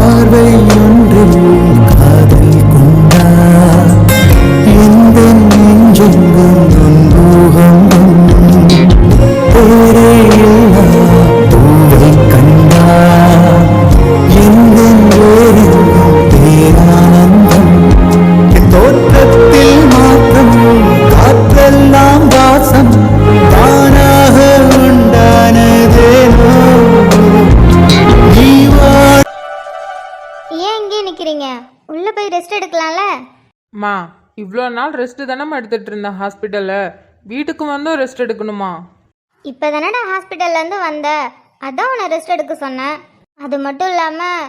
பார்வை ஒன்றில் காதல் கொண்டா எந்த நெஞ்செங்கும் பூகம்பம் பேரே இல்லா பூவை கண்டா எந்த வேறெங்கும் பேரானந்தம் தோற்றத்தில் மாற்றம் காற்றெல்லாம் வாசம் தானாக உண்டானதேனோ நீ ஏன் இங்கே நிற்கிறீங்க? உள்ளே போய் ரெஸ்ட் எடுக்கலாம்ல? மா, இவ்வளோ நாள் ரெஸ்ட்டு தானேம்மா எடுத்துகிட்டு இருந்தேன் ஹாஸ்பிட்டலில். வீட்டுக்கு வந்தும் ரெஸ்ட் எடுக்கணுமா? இப்போ தானடா ஹாஸ்பிட்டல்லேருந்து வந்த, அதான் உன்னை ரெஸ்ட் எடுக்க சொன்னேன். அது மட்டும் இல்லாமல்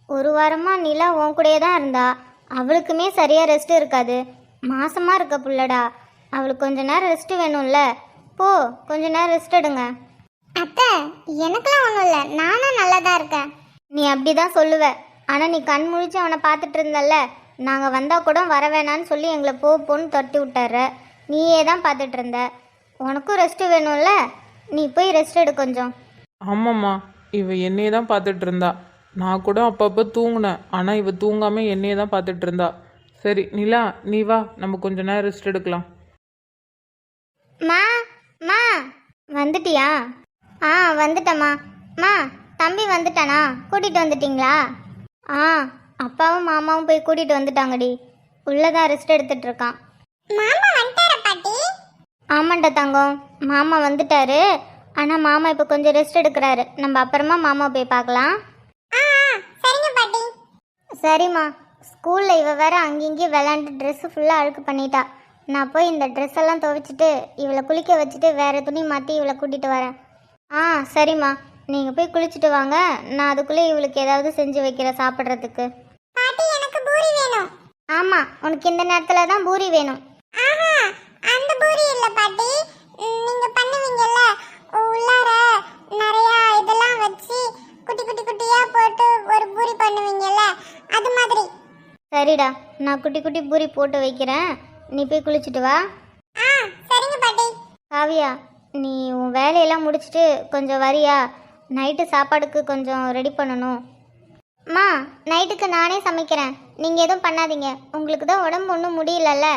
ஒரு வாரமாக நிலா உன் கூடயே தான் இருந்தா. அவளுக்குமே சரியாக ரெஸ்ட் இருக்காது. மாசமாக இருக்க புள்ளடா, அவளுக்கு கொஞ்ச நேரம் ரெஸ்ட் வேணும்ல. போ, கொஞ்ச நேரம் ரெஸ்ட் எடுங்க. அத்தை, எனக்கெல்லாம் ஒன்றும் இல்லை, நானும் நல்லா தான் இருக்கேன். நீ அப்படி தான் சொல்லுவ, ஆனால் நீ கண் முழிச்சு அவனை பார்த்துட்டு இருந்தல்ல. நாங்கள் வந்தால் கூட வர வேணான்னு சொல்லி எங்களை போன்னு தட்டி விட்டார. நீயே தான் பார்த்துட்டு இருந்த. உனக்கும் ரெஸ்ட் வேணும்ல, நீ போய் ரெஸ்ட் எடு கொஞ்சம். ஆமாம்மா, இவ என்னையே தான் பார்த்துட்டு இருந்தா. நான் கூட அப்பப்போ தூங்கினேன், ஆனால் இவ தூங்காமல் என்னையே தான் பார்த்துட்டு இருந்தா. சரி நிலா, நீ வா, நம்ம கொஞ்ச நேரம் ரெஸ்ட் எடுக்கலாம். மா மா வந்துட்டியா? ஆ வந்துட்டம்மா. மா, தம்பி வந்துட்டானா? கூட்டிகிட்டு வந்துட்டிங்களா? ஆ, அப்பாவும் மாமாவும் போய் கூட்டிகிட்டு வந்துட்டாங்கடி. உள்ளதான் ரெஸ்ட் எடுத்துட்டு இருக்கான். மாமா வந்துட்டாரா பாட்டி? ஆமாண்டா தங்கம், மாமா வந்துட்டாரு. ஆனால் மாமா இப்போ கொஞ்சம் ரெஸ்ட் எடுக்கிறாரு. நம்ம அப்புறமா மாமா போய் பார்க்கலாம். சரிங்க பாட்டி. சரிம்மா. ஸ்கூலில் இவ வேற அங்கேயும் விளாண்டு ட்ரெஸ்ஸு ஃபுல்லாக அழுக்கு பண்ணிட்டா. நான் போய் இந்த ட்ரெஸ் எல்லாம் துவைச்சிட்டு இவளை குளிக்க வச்சுட்டு வேறு துணி மாற்றி இவளை கூட்டிகிட்டு வரேன். ஆ சரிம்மா, நீங்கள் போய் குளிச்சுட்டு வாங்க. நான் அதுக்குள்ளே இவளுக்கு ஏதாவது செஞ்சு வைக்கிறேன் சாப்பிட்றதுக்கு. பாட்டி, எனக்கு பூரி வேணும். ஆமாம், உனக்கு இந்த நேரத்தில் தான் பூரி வேணும். ஆஹா, அந்த பூரி இல்ல பாட்டி. நீங்க பண்ணுவீங்கல்ல, உள்ளார நிறைய இதெல்லாம் வச்சு குட்டி குட்டி குட்டியா போட்டு ஒரு பூரி பண்ணுவீங்கல்ல, அது மாதிரி. சரிடா, நான் குட்டி குட்டி பூரி போட்டு வைக்கிறேன். நீ போய் குளிச்சுட்டு வா. சரிங்க பாட்டி. காவியா, நீ உன் வேலையெல்லாம் முடிச்சுட்டு கொஞ்சம் வரியா? நைட்டு சாப்பாடுக்கு கொஞ்சம் ரெடி பண்ணணும். அம்மா, நைட்டுக்கு நானே சமைக்கிறேன், நீங்கள் எதுவும் பண்ணாதீங்க. உங்களுக்கு தான் உடம்பு ஒன்றும் முடியலல்ல.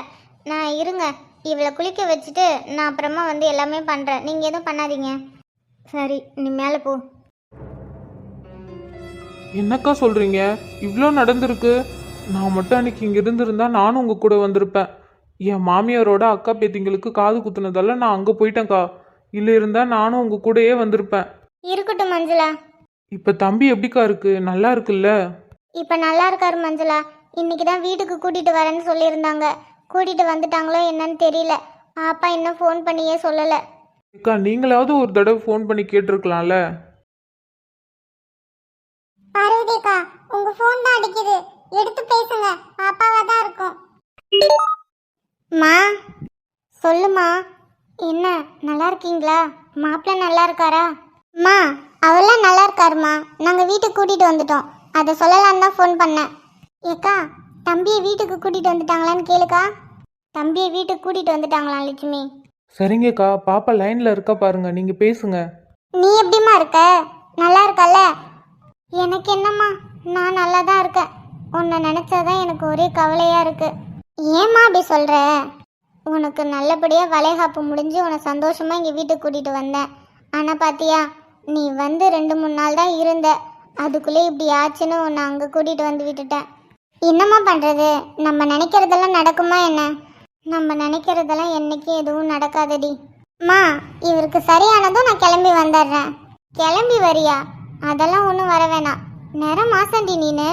நான் இருங்க, இவளை குளிக்க வச்சுட்டு நான் அப்புறமா வந்து எல்லாமே பண்ணுறேன். நீங்கள் எதுவும் பண்ணாதீங்க. சரி, நீ மேலே போ. என்னக்கா சொல்கிறீங்க? இவ்வளோ நடந்திருக்கு. நான் மட்டும் அன்றைக்கி இங்கே இருந்திருந்தா நானும் உங்கள் கூட வந்திருப்பேன். என் மாமியாரோட அக்கா பேத்திங்களுக்கு காது குத்துனதால நான் அங்கே போயிட்டேன்க்கா. இல்லை இருந்தால் நானும் உங்கள் கூடயே வந்திருப்பேன். இருக்கட்டும் மஞ்சுளா. இப்போ தம்பி எப்படிக்கா இருக்கு? நல்லா இருக்குல்ல? இப்போ நல்லா இருக்காரு மஞ்சுளா. இன்னைக்கு தான் வீட்டுக்கு கூட்டிகிட்டு வரேன்னு சொல்லியிருந்தாங்க. கூட்டிகிட்டு வந்துட்டாங்களோ என்னன்னு தெரியல. அப்பா இன்னும் ஃபோன் பண்ணியே சொல்லலை. அக்கா, நீங்களாவது ஒரு தடவை ஃபோன் பண்ணி கேட்டிருக்கலாம்ல. பார்வதிக்கா, உங்க ஃபோன் தான் அடிக்குது, எடுத்து பேசுங்க. பாப்பாவா தான் இருக்கும். மா, சொல்லுமா. என்ன, நல்லா இருக்கீங்களா? மாப்பிள்ளை நல்லா இருக்காரா? மா, அவெல்லாம் நல்லா இருக்காருமா. நாங்கள் வீட்டுக்கு கூட்டிகிட்டு வந்துட்டோம். அதை சொல்லலான்னு தான் ஃபோன் பண்ணேன். ஏக்கா, தம்பியை வீட்டுக்கு கூட்டிகிட்டு வந்துட்டாங்களான்னு கேளுக்கா. தம்பியை வீட்டுக்கு கூட்டிகிட்டு வந்துட்டாங்களாம் லட்சுமி. சரிங்கக்கா, பாப்பா லைனில் இருக்கா பாருங்க, நீங்கள் பேசுங்க. நீ எப்படிம்மா இருக்க? நல்லா இருக்கல்ல? எனக்கு என்னம்மா, நான் நல்லா தான் இருக்கேன். உன்னை நினச்சாதான் எனக்கு ஒரே கவலையாக இருக்கு. ஏம்மா அப்படி சொல்கிற? உனக்கு நல்லபடியாக வளைகாப்பு முடிஞ்சு உன்னை சந்தோஷமாக இங்கே வீட்டுக்கு கூட்டிகிட்டு வந்தேன். ஆனால் பாத்தியா, நீ வந்து 2-3 நாள் தான் இருந்த. அதுக்குள்ளே இப்படி ஆச்சுன்னு உன்னை அங்கே கூட்டிகிட்டு வந்து விட்டுட்டேன். என்னம்மா பண்ணுறது? நம்ம நினைக்கிறதெல்லாம் நடக்குமா என்ன? நம்ம நினைக்கிறதெல்லாம் என்றைக்கும் எதுவும் நடக்காதடி. மா, இவருக்கு சரியானதும் நான் கிளம்பி வந்துடுறேன். கிளம்பி வரியா? அதெல்லாம் ஒன்றும் வர வேணாம். நேரம் மாசண்டி, நீனு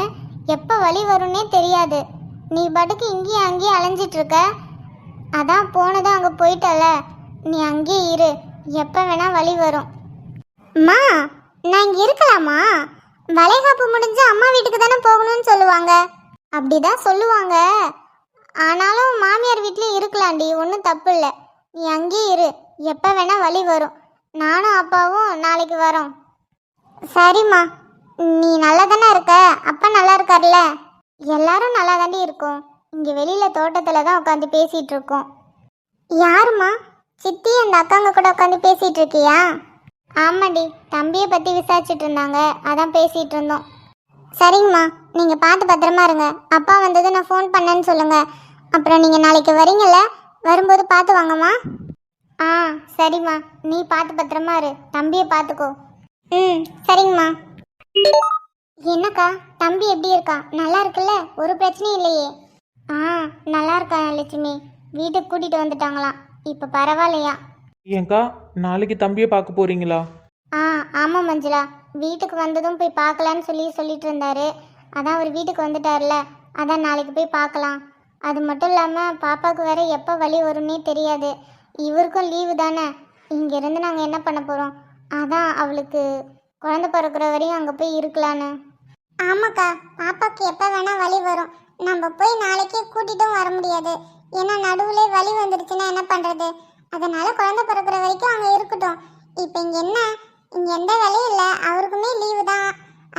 எப்போ வழி வரும்னே தெரியாது. நீ பாட்டுக்கு இங்கேயும் அங்கேயும் அலைஞ்சிட்ருக்க. அதான் போனதும் அங்கே போயிட்டல, நீ அங்கேயே இரு. எப்போ வேணா வழி வரும். மா, நான் இங்கே இருக்கலாமா? வளைகாப்பு முடிஞ்சு அம்மா வீட்டுக்கு தானே போகணும்னு சொல்லுவாங்க. அப்படிதான் சொல்லுவாங்க. ஆனாலும் மாமியார் வீட்லேயும் இருக்கலாண்டி, ஒன்றும் தப்பு இல்லை. நீ அங்கேயே இரு, எப்போ வேணா வழி வரும். நானும் அப்பாவும் நாளைக்கு வரோம். சரிம்மா, நீ நல்லா தானே இருக்க? அப்பா நல்லா இருக்கார்ல? எல்லாரும் நல்லா தாண்டி இருக்கோம். இங்கே வெளியில் தோட்டத்தில் தான் உட்காந்து பேசிகிட்டு இருக்கோம். யாருமா? சித்தி அந்த அக்காங்க கூட உட்காந்து பேசிகிட்டு இருக்கியா? ஆமாண்டி, தம்பியை பற்றி விசாரிச்சுட்டு இருந்தாங்க, அதான் பேசிகிட்டு இருந்தோம். சரிங்கம்மா, நீங்கள் பார்த்து பத்திரமா இருங்க. அப்பா வந்தது நான் ஃபோன் பண்ணேன்னு சொல்லுங்க. அப்புறம் நீங்கள் நாளைக்கு வரீங்கல்ல, வரும்போது பார்த்து வாங்கம்மா. ஆ சரிம்மா, நீ பார்த்து பத்திரமா இரு, தம்பியை பார்த்துக்கோ. ம் சரிங்கம்மா. என்னக்கா, தம்பி எப்படி இருக்கா? நல்லா இருக்குல்ல? ஒரு பிரச்சனையும் இல்லையே? ஆ நல்லா இருக்கா லட்சுமி. வீட்டுக்கு கூட்டிகிட்டு வந்துட்டாங்களாம், இப்போ பரவாயில்லையா? ஏங்கா நாளைக்கு தம்பியை பார்க்க போறீங்களா? ஆ ஆமாம் மஞ்சுளா, வீட்டுக்கு வந்ததும் போய் பார்க்கலான்னு சொல்லிட்டு இருந்தாரு. அதான் அவர் வீட்டுக்கு வந்துட்டார்ல, அதான் நாளைக்கு போய் பார்க்கலாம். அது மட்டும் இல்லாமல் பாப்பாவுக்கு வேற எப்போ வலி வரும்னே தெரியாது. இவருக்கும் லீவு தானே, இங்கேருந்து நாங்கள் என்ன பண்ண போகிறோம்? அதான் அவளுக்கு குழந்தை பிறக்கிற வரையும் அங்கே போய் இருக்கலான்னு. ஆமாக்கா, பாப்பாக்கு எப்போ வேணால் வலி வரும். நம்ம போய் நாளைக்கே கூட்டிட்டும் வர முடியாது. ஏன்னா நடுவில் வலி வந்துடுச்சுன்னா என்ன பண்ணுறது? அதனால குழந்தை பிறக்கிற வரைக்கும் அங்கே இருக்கட்டும். இப்போ இங்கே என்ன, இங்கே எந்த வேலையும் இல்லை, அவருக்குமே லீவு தான்.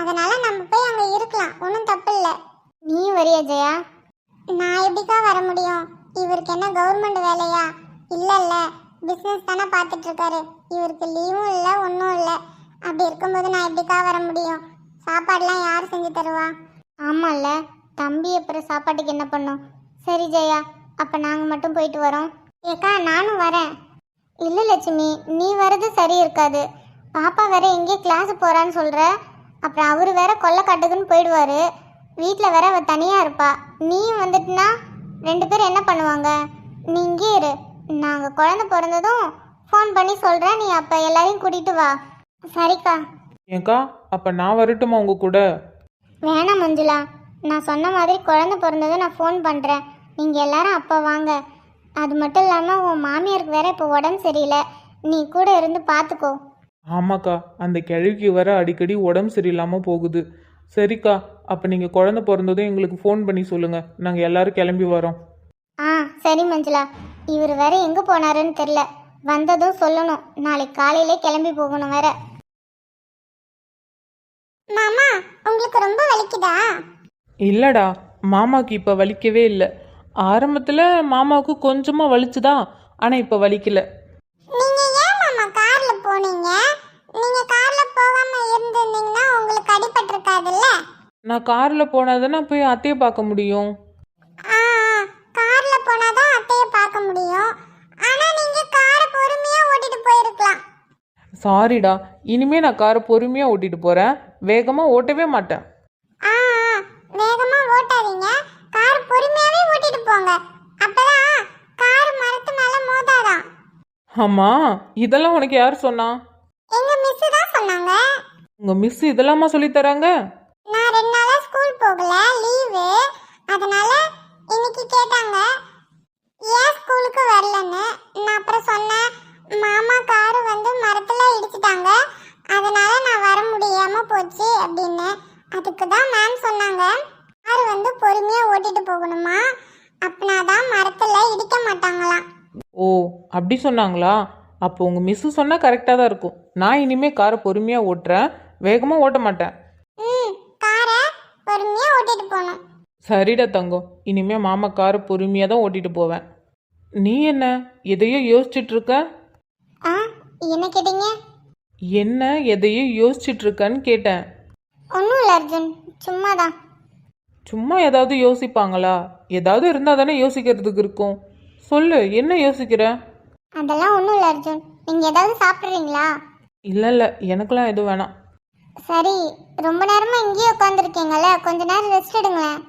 அதனால நம்ம போய் அங்கே இருக்கலாம், ஒன்றும் தப்பு இல்லை. நீயும் வரியா ஜெயா? நான் எப்படிக்கா வர முடியும்? இவருக்கு என்ன கவர்மெண்ட் வேலையா? இல்லைல்ல, பிஸ்னஸ் தானே பார்த்துட்டு இருக்காரு. இவருக்கு லீவும் இல்லை, ஒன்றும் இல்லை. அப்படி இருக்கும்போது நான் எப்படிக்கா வர முடியும்? சாப்பாடுலாம் யார் செஞ்சு தருவா? ஆமாம்ல, தம்பி அப்புறம் சாப்பாட்டுக்கு என்ன பண்ணும்? சரி ஜெயா, அப்போ நாங்கள் மட்டும் போயிட்டு வரோம். ஏக்கா நானும் வரேன். இல்லை லட்சுமி, நீ வர்றது சரி இருக்காது. பாப்பா வேற எங்கேயோ கிளாஸ் போகிறான்னு சொல்கிற. அப்புறம் அவர் வேற கொல்லைக்காட்டுக்குன்னு போயிடுவார். வீட்டில் வேற அவள் தனியாக இருப்பா. நீயும் வந்துட்டுனா 2 பேரும் என்ன பண்ணுவாங்க? நீ இங்கே இரு, நாங்கள் குழந்தை பிறந்ததும் ஃபோன் பண்ணி சொல்கிறேன், நீ அப்போ எல்லாரையும் கூட்டிகிட்டு வா. சரிக்கா. ஏங்கா அப்போ நான் வரட்டுமா உங்க கூட? வேணாம் மஞ்சுளா, நான் சொன்ன மாதிரி குழந்தை பிறந்ததும் நான் ஃபோன் பண்ணுறேன். நீங்கள் எல்லாரும் அப்போ வாங்க. அது மட்டும் இல்லாமல் உன் மாமியாருக்கு வேற இப்போ உடம்பு சரியில்லை, நீ கூட இருந்து பார்த்துக்கோ. ஆமாக்கா, அந்த கிழவிக்கு வர அடிக்கடி உடம்பு சரியில்லாமல் போகுது. சரிக்கா, அப்போ நீங்கள் குழந்தை பிறந்ததும் எங்களுக்கு ஃபோன் பண்ணி சொல்லுங்கள், நாங்கள் எல்லாரும் கிளம்பி வரோம். ஆ சரி மஞ்சுளா, இவர் வேற எங்கே போனாருன்னு தெரில, வந்ததும் சொல்லணும். நாளைக்கு காலையிலே கிளம்பி போகணும் வேற. மாமா, உங்களுக்கு ரொம்ப வலிக்குதா? இல்லைடா, மாமாவுக்கு இப்போ வலிக்கவே இல்லை. ஆரம்பத்தில் மாமாவுக்கு கொஞ்சமாக வலிச்சுதான், ஆனால் இப்போ வலிக்கல. நீங்க ஏன் மாமா கார்ல போனீங்க? நீங்க கார்ல போகாம இருந்திருந்தீங்கன்னா உங்களுக்கு அடிபட்டிருக்காதுல்ல? நான் காரில் போனாதானே போய் அத்தையை பார்க்க முடியும். ஆ, கார்ல போனாதான் அத்தைய பார்க்க முடியும். ஆனா நீங்க காரை பொறுமையா ஓட்டிட்டு போயிருக்கலாம். சாரிடா, இனிமே நான் காரை பொறுமையாக ஓட்டிட்டு போகிறேன், வேகமாக ஓட்டவே மாட்டேன். ஆ, வேகமா ஓட்டாதீங்க, கார் பொறுமையாவே ஓட்டிட்டு போங்க. அப்பதான் கார் மரத்து மேல மோதாதான். ஆமாம், இதெல்லாம் உனக்கு யார் சொன்னா? எங்க மிஸ் தான் சொன்னாங்க. உங்கள் மிஸ் இதெல்லாமா சொல்லித்தராங்க? நான் 2 நாளா ஸ்கூல் போகல, லீவு. அதனால இன்னைக்கு கேட்டாங்க ஏன் ஸ்கூலுக்கு வரலன்னு. நான் அப்புறம் சொன்னேன், மாமா காரு வந்து மரத்துல இடிச்சிட்டாங்க, அதனால நான் வர முடியாம போச்சு அப்படின்னு. அதுக்கு தான் மேம் சொன்னாங்க, கார் வந்து பொறுமையா ஓட்டிட்டு போகணுமா, அப்படின்னாதான் மரத்துல இடிக்க மாட்டாங்களாம். ஓ, அப்படி சொன்னாங்களா? அப்போ உங்கள் மிஸ்ஸு சொன்னால் கரெக்டாக தான் இருக்கும். நான் இனிமேல் காரை பொறுமையாக ஓட்டுறேன், வேகமாக ஓட்ட மாட்டேன். காரை பொறுமையா ஓட்டிட்டு போகணும். சரிடா தங்கம், இனிமே மாமா காரை பொறுமையாக தான் ஓட்டிட்டு போவேன். நீ என்ன எதையோ யோசிச்சுட்டு இருக்க? ஆ என்ன கேட்டீங்க? என்ன எதையோ யோசிச்சுட்டு இருக்கன்னு கேட்டேன். ஒன்றும் இல்லை அர்ஜுன், சும்மா தான். சும்மா ஏதாவது யோசிப்பாங்களா? ஏதாவது இருந்தால் தானே யோசிக்கிறதுக்கு இருக்கும். சொல்லு, என்ன யோசிக்கிற? அதெல்லாம் ஒன்றும் இல்லை அர்ஜுன், நீங்கள் ஏதாவது சாப்பிட்றீங்களா? இல்லை இல்லை, எனக்கெல்லாம் எதுவும் வேணாம். சரி, ரொம்ப நேரமாக இங்கேயே உட்காந்துருக்கீங்கல்ல, கொஞ்ச நேரம் ரெஸ்ட் எடுங்களேன்.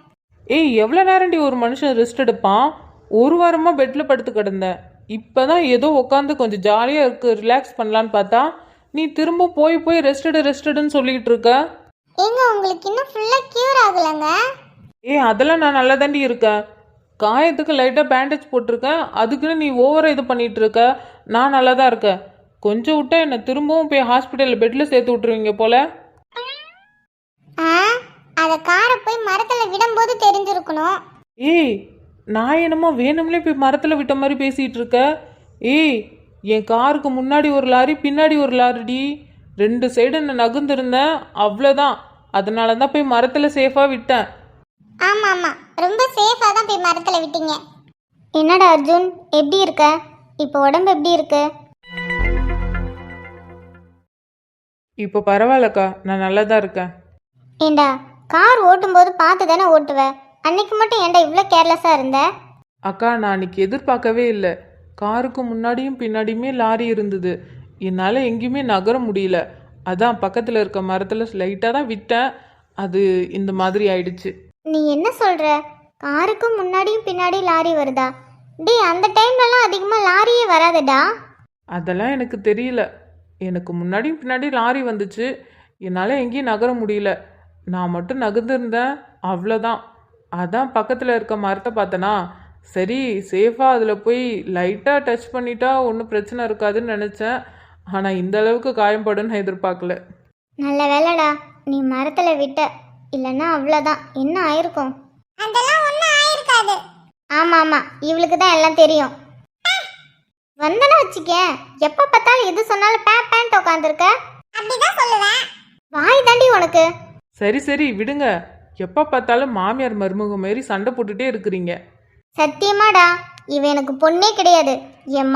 ஏய், எவ்வளோ நேரம்டி ஒரு மனுஷன் ரெஸ்ட் எடுப்பான்? ஒரு வாரமாக பெட்டில் படுத்து கிடந்தேன். இப்போ தான் ஏதோ உட்காந்து கொஞ்சம் ஜாலியாக இருக்குது, ரிலாக்ஸ் பண்ணலான்னு பார்த்தா நீ திரும்ப போய் ரெஸ்ட் எடுன்னு சொல்லிக்கிட்டு இருக்க. ஏங்க, உங்களுக்கு இன்னும் ஃபுல்லாக க்யூர் ஆகலைங்க. ஏய், அதெல்லாம் நான் நல்லா தாண்டி இருக்கேன். காயத்துக்கு லைட்டாக பேண்டேஜ் போட்டிருக்கேன், அதுக்குன்னு நீ ஓவராக இது பண்ணிகிட்டு இருக்க. நான் நல்லா தான் இருக்கேன். கொஞ்சம் விட்டா என்னை திரும்பவும் போய் ஹாஸ்பிட்டலில் பெட்டில் சேர்த்து விட்ருவீங்க போல. ஆ, அதை காரை போய் மரத்தில் விடும்போது தெரிஞ்சிருக்கணும். ஏய், நான் என்னமோ வேணும்னே போய் மரத்தில் விட்ட மாதிரி பேசிகிட்டு இருக்க. ஏய், என் காருக்கு முன்னாடி ஒரு லாரி, பின்னாடி ஒரு லாரிடி, 2 சைடு நான் நகுந்திருந்தேன், அவ்வளோதான். அதனால தான் போய் மரத்தில் சேஃபாக விட்டேன். ஆமாம் ஆமாம், ரொம்ப சேஃபாக தான் போய் மரத்தில் விட்டீங்க. என்னடா அர்ஜுன், எப்படி இருக்க? இப்போ உடம்பு எப்படி இருக்கு? இப்போ பரவாயில்லக்கா, நான் நல்லா தான் இருக்கேன். ஏண்டா, கார் ஓட்டும்போது பார்த்து தானே ஓட்டுவ. அன்னைக்கு மட்டும் ஏன்டா இவ்வளோ கேர்லெஸ்ஸாக இருந்த? அக்கா நான் அன்னைக்கு எதிர்பார்க்கவே இல்லை. காருக்கு முன்னாடியும் பின்னாடியுமே லாரி இருந்தது. என்னால் எங்கேயுமே நகர முடியல. அதான் பக்கத்தில் இருக்க மரத்தில் லைட்டாக தான் விட்டேன். அது இந்த மாதிரி ஆயிடுச்சு. நீ என்ன சொல்கிற? காருக்கு முன்னாடியும் பின்னாடி லாரி வருதா? டேய், அந்த டைம்லலாம் அதிகமாக லாரியே வராதுடா. அதெல்லாம் எனக்கு தெரியல. எனக்கு முன்னாடியும் பின்னாடி லாரி வந்துச்சு. என்னால் எங்கேயும் நகர முடியல. நான் மட்டும் நகர்ந்துருந்தேன், அவ்வளோதான். அதான் பக்கத்தில் இருக்க மரத்தை பார்த்தனா, சரி சேஃபாக அதில் போய் லைட்டாக டச் பண்ணிட்டா ஒன்றும் பிரச்சனை இருக்காதுன்னு நினச்சேன். ஆனால் இந்த அளவுக்கு காயப்படுன்னு நான் எதிர்பார்க்கல. நல்ல வேலைடா நீ மரத்தில் விட்ட, இல்லைன்னா அவ்வளோதான். என்ன ஆயிருக்கும்? அதெல்லாம் ஒண்ணும் ஆயிருக்காது. ஆமாம் ஆமாம், இவளுக்கு தான் எல்லாம் தெரியும். வந்தனா வச்சுக்கேன், எப்போ பார்த்தாலும் எது சொன்னாலும் பேண்ட் உட்காந்துருக்க. அப்படிதான் சொல்லுவேன். வாய் தாண்டி உனக்கு. சரி சரி விடுங்க. எப்போ பார்த்தாலும் மாமியார் மருமக மாரி சண்டை போட்டுட்டே இருக்கிறீங்க. சத்தியமாடா, இவ எனக்கு பொண்ணே கிடையாது. என்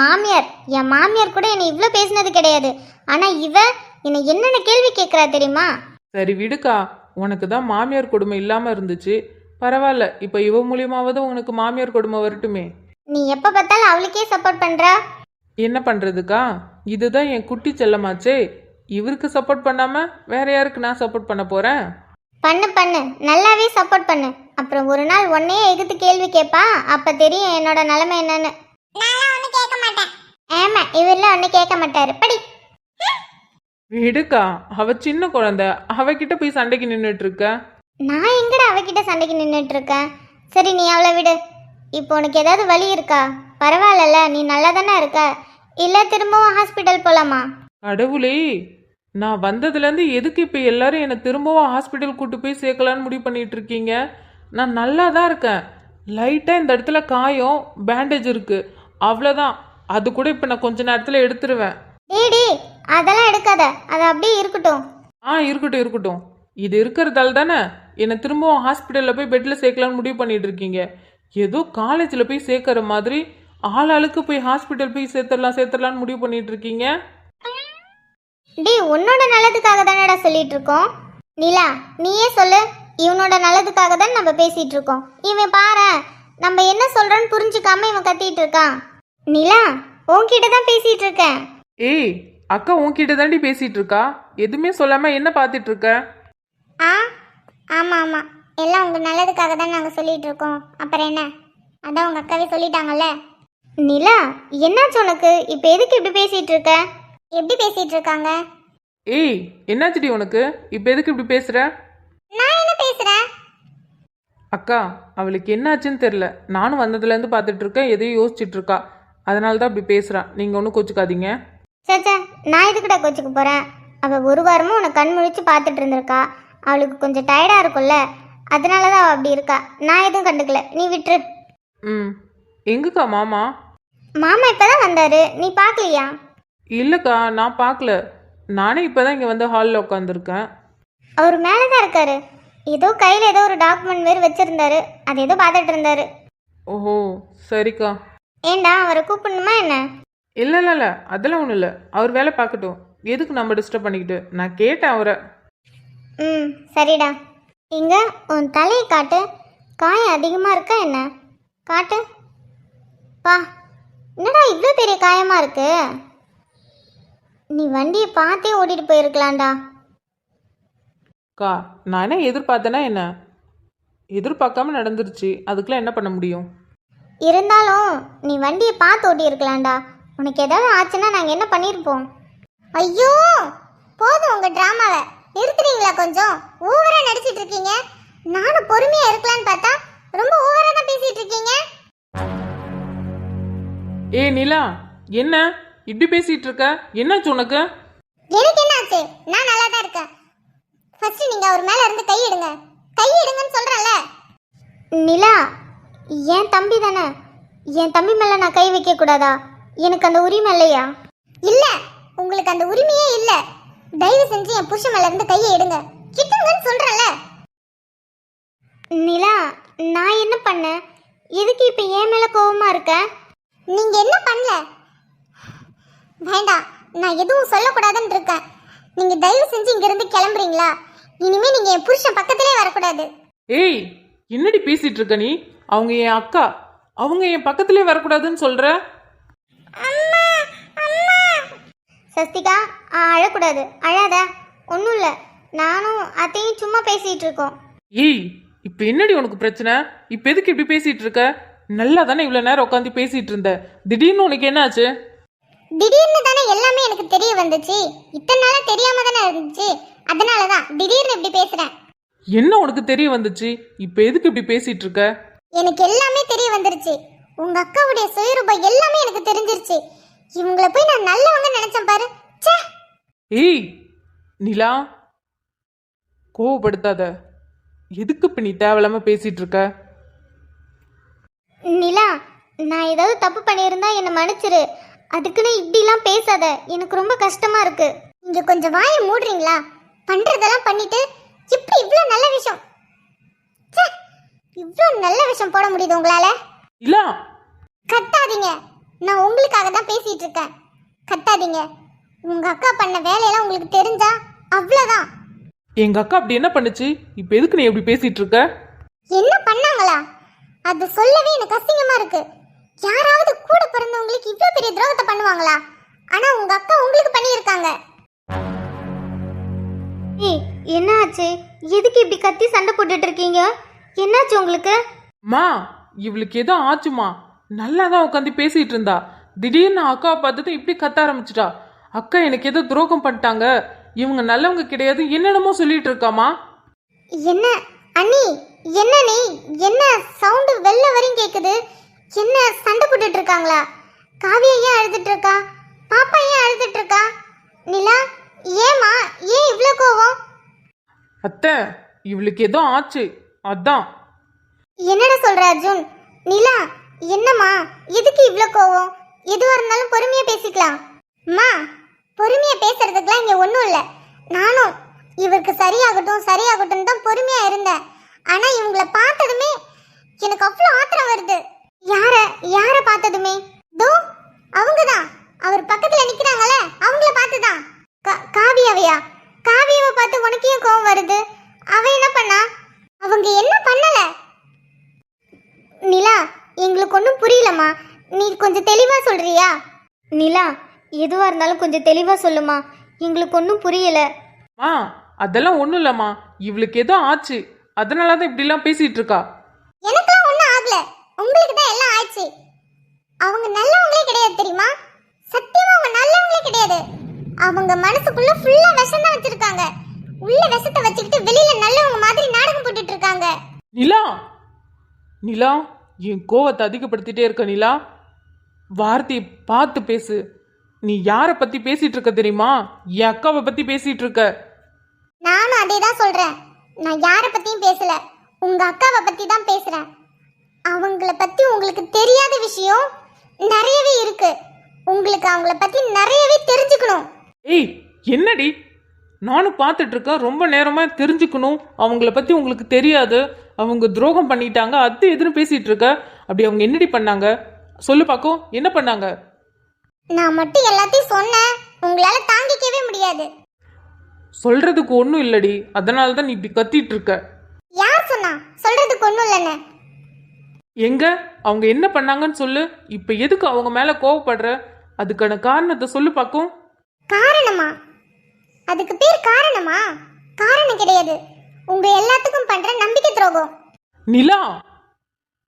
மாமியார் கூட என்னை இவ்வளோ பேசினது கிடையாது. ஆனால் இவ என்னை என்னென்ன கேள்வி கேட்குறா தெரியுமா? சரி விடுக்கா, உனக்கு தான் மாமியார் கொடுமை இல்லாமல் இருந்துச்சு. பரவாயில்ல, இப்போ இவ மூலியமாவது உனக்கு மாமியார் கொடுமை வரட்டுமே. நீ எப்போ பார்த்தாலும் அவளுக்கே சப்போர்ட் பண்ணுறா. என்ன பண்ணுறதுக்கா? இதுதான் என் குட்டி செல்லமாச்சே. இவருக்கு சப்போர்ட் பண்ணாமல் வேற யாருக்கு நான் சப்போர்ட் பண்ண போகிறேன்? பண்ணு நல்லாவே சப்போர்ட் பண்ணு. அப்புறம் ஒரு நாள் உன்னையே எதிர்த்து கேள்வி கேட்பா, அப்போ தெரியும் என்னோட நிலைமை என்னன்னு. நான்லாம் ஒண்ணும் கேட்க மாட்டேன். ஆமா, இவரெல்லாம் ஒன்றும் கேட்க மாட்டாரு. படி. விடுக்கா, அவ சின்ன குழந்தை, அவகிட்ட போய் சண்டைக்கு நின்றுட்டு இருக்க. நான் எங்கடா அவகிட்ட சண்டைக்கு நின்றுட்டு இருக்கேன்? சரி நீ அவளை விடு. இப்போ உனக்கு ஏதாவது வலி இருக்கா? பரவாயில்லல்ல, நீ நல்லா தானே இருக்க. இல்லை திரும்பவும் ஹாஸ்பிட்டல் போகலாமா? கடவுளே, நான் வந்ததுலேருந்து எதுக்கு இப்போ எல்லாரும் என்னை திரும்பவும் ஹாஸ்பிட்டல் கூட்டு போய் சேர்க்கலான்னு முடிவு பண்ணிட்டு இருக்கீங்க? நான் நல்லா தான் இருக்கேன். லைட்டாக இந்த இடத்துல காயம், பேண்டேஜ் இருக்கு, அவ்வளோதான். அது கூட இப்போ நான் கொஞ்ச நேரத்தில் எடுத்துருவேன். டேடி, அதெல்லாம் எடுக்காத, அது அப்படியே இருக்கட்டும். இருக்கட்டும் இருக்கட்டும். இது இருக்கிறதால தானே என்னை திரும்பவும் ஹாஸ்பிட்டலில் போய் பெட்டில் சேர்க்கலான்னு முடிவு பண்ணிட்டு இருக்கீங்க. ஏதோ காலேஜில் போய் சேர்க்குற மாதிரி ஆளாளுக்கு போய் ஹாஸ்பிட்டல் போய் சேர்த்துடலான்னு முடிவு பண்ணிட்டு இருக்கீங்க. டே, உன்னோட நல்லதுக்காக தானடா சொல்லிட்டு இருக்கோம். நிலா, நீயே சொல்லு. இவனோட நல்லதுக்காக தான் நம்ம பேசிட்டு இருக்கோம். இவன் பாரு, நம்ம என்ன சொல்றோன்னு புரிஞ்சுக்காம இவன் கத்திட்டு இருக்கான். நிலா, உன்கிட்ட தான் பேசிட்டு இருக்கேன். ஏய், அக்கா உன்கிட்ட தாண்டி பேசிட்டு இருக்கா. எதுவுமே சொல்லாம என்ன பார்த்துட்டு இருக்க? ஆமாம் ஆமாம், எல்லாம் உங்கள் நல்லதுக்காக தான் நாங்கள் சொல்லிட்டு இருக்கோம். அப்புறம் என்ன, அதான் உங்கள் அக்காவே சொல்லிட்டாங்கல்ல. நிலா, என்னாச்சு உனக்கு? இப்போ எதுக்கு இப்படி பேசிட்டு இருக்க? எப்படி பேசிட்டு இருக்காங்க? ஏய், என்னாச்சுடி உனக்கு? இப்போ எதுக்கு இப்படி பேசுற? நான் என்ன பேசுறேன்? அக்கா, அவளுக்கு என்னாச்சுன்னு தெரில. நானும் வந்ததுலேருந்து பார்த்துட்டு இருக்கேன், எதையும் யோசிச்சுட்டு இருக்கா. அதனால தான் அப்படி பேசுகிறான். நீங்கள் ஒன்றும் கோச்சுக்காதீங்க. சேச்சா, நான் எதுக்கிட்ட கோச்சுக்க போகிறேன்? அவள் ஒரு வாரமும் உன்னை கண் முழிச்சு பார்த்துட்டு இருந்திருக்கா. அவளுக்கு கொஞ்சம் டயர்டாக இருக்கும்ல, அதனால தான் அவள் அப்படி இருக்கா. நான் எதுவும் கண்டுக்கல, நீ விட்டுரு. எங்கக்கா மாமா? மாமா இப்போ தான் வந்தார், நீ பார்க்கலையா? இல்லைக்கா, நான் பார்க்கல. நானே இப்போ தான் இங்கே வந்து ஹாலில் உட்காந்துருக்கேன். அவர் மேலே தான் இருக்காரு. ஏதோ கையில் ஏதோ ஒரு டாக்குமெண்ட் வேறு வச்சுருந்தாரு, அது ஏதோ பார்த்துட்டு இருந்தாரு. ஓஹோ, சரிக்கா. ஏண்டா, அவரை கூப்பிடணுமா என்ன? இல்லை அதெல்லாம் ஒன்றும் இல்லை. அவர் வேலை பார்க்கட்டும். எதுக்கு நம்ம டிஸ்டர்ப் பண்ணிக்கிட்டு? நான் கேட்டேன் அவரை. சரிடா. இங்க உன் தலையை காட்டு. காயம் அதிகமாக இருக்கா என்ன? காட்டு. பா, என்னடா இவ்வளோ பெரிய காயமாக இருக்கு? நீ வண்டியை பார்த்தே ஓட்டிட்டு போயிருக்கலாம்டா. அக்கா, நான் என்ன எதிர்பார்த்தேன்னா என்ன? எதிர்பார்க்காம நடந்துருச்சு, அதுக்கெல்லாம் என்ன பண்ண முடியும்? இருந்தாலும் நீ வண்டியை பார்த்து ஓட்டியிருக்கலாம்டா. உனக்கு ஏதாவது ஆச்சுன்னா நாங்கள் என்ன பண்ணியிருப்போம்? ஐயோ, போதும் உங்கள் ட்ராமாவை நிறுத்துறீங்களா? கொஞ்சம் ஓவராக நடிச்சிட்டு இருக்கீங்க. நானும் பொறுமையாக இருக்கலான்னு பார்த்தா ரொம்ப ஓவராக தான் பேசிட்டு இருக்கீங்க. ஏய் நிலா, என்ன இப்படி பேசிட்டு இருக்க? என்னாச்சு உனக்கு? எனக்கு என்ன ஆச்சு? நான் நல்லா தான் இருக்கேன். ஃபர்ஸ்ட் நீங்க அவர் மேல இருந்து கை எடுங்க. கை எடுங்கன்னு சொல்றேன்ல. நிலா, என் தம்பி தானே. என் தம்பி மேல நான் கை வைக்க கூடாதா? எனக்கு அந்த உரிமை இல்லையா? இல்ல, உங்களுக்கு அந்த உரிமையே இல்ல. தயவு செஞ்சு என் புருஷன் மேல இருந்து கையை எடுங்க. கிட்டுங்கன்னு சொல்றேன்ல. நிலா, நான் என்ன பண்ணேன்? எதுக்கு இப்ப என் மேல கோவமா இருக்க? நீங்க என்ன பண்ணல? வேண்டாம், நான் எதுவும் சொல்லக்கூடாதுன்னு இருக்கேன். நீங்க தயவு செஞ்சு இங்க இருந்து கிளம்புறீங்களா? இனிமே நீங்க என் புருஷன் பக்கத்திலே வர வரக்கூடாது. ஏய், என்னடி பேசிட்டு இருக்க நீ? அவங்க என் அக்கா, அவங்க என் பக்கத்திலே வரக்கூடாதுன்னு சொல்ற? அம்மா அம்மா சஸ்திகா அழக்கூடாது, அழாத. ஒன்றும் இல்லை, நானும் அத்தையும் சும்மா பேசிகிட்டு இருக்கோம். ஏய், இப்ப என்னடி உனக்கு பிரச்சனை? இப்ப எதுக்கு இப்படி பேசிட்டு இருக்க? நல்லா தானே இவ்வளவு நேரம் உட்காந்து பேசிட்டு இருந்த, திடீர்னு உனக்கு என்ன ஆச்சு? திடீர்னு தானே எல்லாமே எனக்கு தெரிய வந்துச்சு. இத்தனை நாளா தெரியாம தானே இருந்துச்சு. அதனாலதான் திடீர்னு இப்படி பேசுறேன். என்ன உனக்கு தெரிய வந்துச்சு? இப்ப எதுக்கு இப்படி பேசிட்டு இருக்க? எனக்கு எல்லாமே தெரிய வந்துருச்சு. உங்க அக்காவுடைய சுயரூபம் எல்லாமே எனக்கு தெரிஞ்சிருச்சு. இவங்களை போய் நான் நல்லவங்க நினைச்சேன் பாரு. ச்சே. ஏய் நிலா, கோவப்படுத்தாத. எதுக்கு இப்ப நீ தேவையில்லாம பேசிட்டு இருக்க? நிலா, நான் ஏதாவது தப்பு பண்ணியிருந்தா என்னை மன்னிச்சிரு. அதுக்குன்னு இப்படிலாம் பேசாத, எனக்கு ரொம்ப கஷ்டமா இருக்கு. இங்க கொஞ்சம் வாயை மூடுறீங்களா? பண்றதெல்லாம் பண்ணிட்டு இப்படி இவ்ளோ நல்ல விஷயம், ச்சே, இவ்ளோ நல்ல விஷயம் போட முடியுது உங்களால? நிலா, கத்தாதீங்க. நான் உங்களுக்காக தான் பேசிட்டு இருக்கேன். கத்தாதீங்க. உங்க அக்கா பண்ண வேலையெல்லாம் உங்களுக்கு தெரிஞ்சா அவ்வளவுதான். எங்க அக்கா அப்படி என்ன பண்ணுச்சு? இப்ப எதுக்கு நீ இப்படி பேசிட்டு இருக்க? என்ன பண்ணாங்களா? அது சொல்லவே எனக்கு அசிங்கமா இருக்கு. யாராவது கூட பிறந்தவங்களுக்கு இவ்ளோ பெரிய துரோகத்தை பண்ணுவாங்களா? ஆனா உங்க அக்கா உங்களுக்கு பண்ணியிருக்காங்க. ஏய், என்ன ஆச்சு? எதுக்கு இப்படி கத்தி சண்டை போட்டுட்டு இருக்கீங்க? என்னாச்சு உங்களுக்கு? மா, இவளுக்கு ஏதோ ஆச்சுமா. நல்லா தான் உட்காந்து பேசிட்டு இருந்தா, திடீர்னு அக்காவை பார்த்ததும் இப்படி கத்த ஆரம்பிச்சிட்டா. அக்கா எனக்கு ஏதோ துரோகம் பண்ணிட்டாங்க, இவங்க நல்லவங்க கிடையாது, என்னென்னமோ சொல்லிட்டு இருக்காமா. என்ன அண்ணி, என்ன நீ, என்ன சவுண்டு வெள்ள வரையும் கேக்குது? என்ன சண்டை போட்டுட்டு இருக்காங்களா? காவியா ஏன் அழுதுட்டு இருக்கா? பாப்பா ஏன் அழுதுட்டு இருக்கா? நிலா, ஏமா, ஏன் இவ்ளோ கோவம்? அத்தை, இவளுக்கு ஏதோ ஆச்சு, அதான். என்னடா சொல்ற அர்ஜுன்? நிலா, என்னம்மா, எதுக்கு இவ்ளோ கோவம்? எதுவா இருந்தாலும் பொறுமையா பேசிக்கலாம். அம்மா, பொறுமையா பேசுறதுக்குலாம் இங்க ஒண்ணும் இல்ல. நானும் இவருக்கு சரியாகட்டும் சரியாகட்டும் தான் பொறுமையா இருந்தேன். ஆனா இவங்கள பார்த்ததுமே எனக்கு அவ்வளோ ஆத்திரம் வருது. யார பார்த்ததுமே? தோ அவங்கதான், அவர் பக்கத்துல நிக்கிறாங்கல்ல, அவங்கள பார்த்துதான். காவியாவையா? காவியாவை பார்த்து உனக்கு ஏன் கோவம் வருது? அவ என்ன பண்ணா? அவங்க என்ன பண்ணல? நிலா, எங்களுக்கு ஒன்றும் புரியலம்மா. நீ கொஞ்சம் தெளிவா சொல்றியா? நிலா, எதுவாக இருந்தாலும் கொஞ்சம் தெளிவாக சொல்லுமா, எங்களுக்கு ஒன்றும் புரியல. மா, அதெல்லாம் ஒண்ணும் இல்லம்மா, இவளுக்கு ஏதோ ஆச்சு, அதனாலதான் இப்படி எல்லாம் பேசிட்டு இருக்கா. எனக்குலாம் ஒன்றும் ஆகல, உங்களுக்கு தான் எல்லாம் ஆயிடுச்சு. அவங்க நல்லவங்களே கிடையாது தெரியுமா? சத்தியமா அவங்க நல்லவங்களே கிடையாது. அவங்க மனசுக்குள்ள ஃபுல்லா விஷம் தான் வச்சிருக்காங்க. உள்ள விஷத்தை வச்சுக்கிட்டு வெளியில நல்லவங்க மாதிரி நாடகம் போட்டுட்டு இருக்காங்க. நிலா, நிலா, என் கோவத்தை அதிகப்படுத்திட்டே இருக்க நிலா. வார்த்தையை பார்த்து பேசு. நீ யாரை பத்தி பேசிட்டு இருக்க தெரியுமா? என் அக்காவை பத்தி பேசிட்டு இருக்க. நானும் அதே தான் சொல்றேன். நான் யாரை பத்தியும் பேசல, உங்க அக்காவை பத்தி தான் பேசுறேன். அவங்கள பத்தி உங்களுக்கு தெரியாத விஷயம் நிறையவே இருக்கு. உங்களுக்கு அவங்கள பத்தி நிறையவே தெரிஞ்சுக்கணும். ஏய், என்னடி? நானும் பார்த்துட்டு இருக்கேன், ரொம்ப நேரமா தெரிஞ்சுக்கணும். அவங்கள பத்தி உங்களுக்கு தெரியாது, அவங்க துரோகம் பண்ணிட்டாங்க, அது எதுன்னு பேசிட்டு இருக்க. அப்படி அவங்க என்னடி பண்ணாங்க? சொல்லு பாக்கும், என்ன பண்ணாங்க? நான் மட்டும் எல்லாத்தையும் சொன்னேன், உங்களால தாங்கிக்கவே முடியாது. சொல்றதுக்கு ஒன்றும் இல்லடி, அதனால தான் நீ இப்படி கத்திட்டு இருக்க. யார் சொன்னா சொல்றதுக்கு ஒண்ணும் இல்லைன்னு? எங்க அவங்க என்ன பண்ணாங்கன்னு சொல்லு. இப்ப எதுக்கு அவங்க மேல கோவப்படுற? அதுக்கான காரணத்தை சொல்லு பாக்கும். காரணமா? அதுக்கு பேர் காரணமா? காரணம் கிடையாது, உங்க எல்லாத்துக்கும் பண்ற நம்பிக்கை துரோகம். நிலா,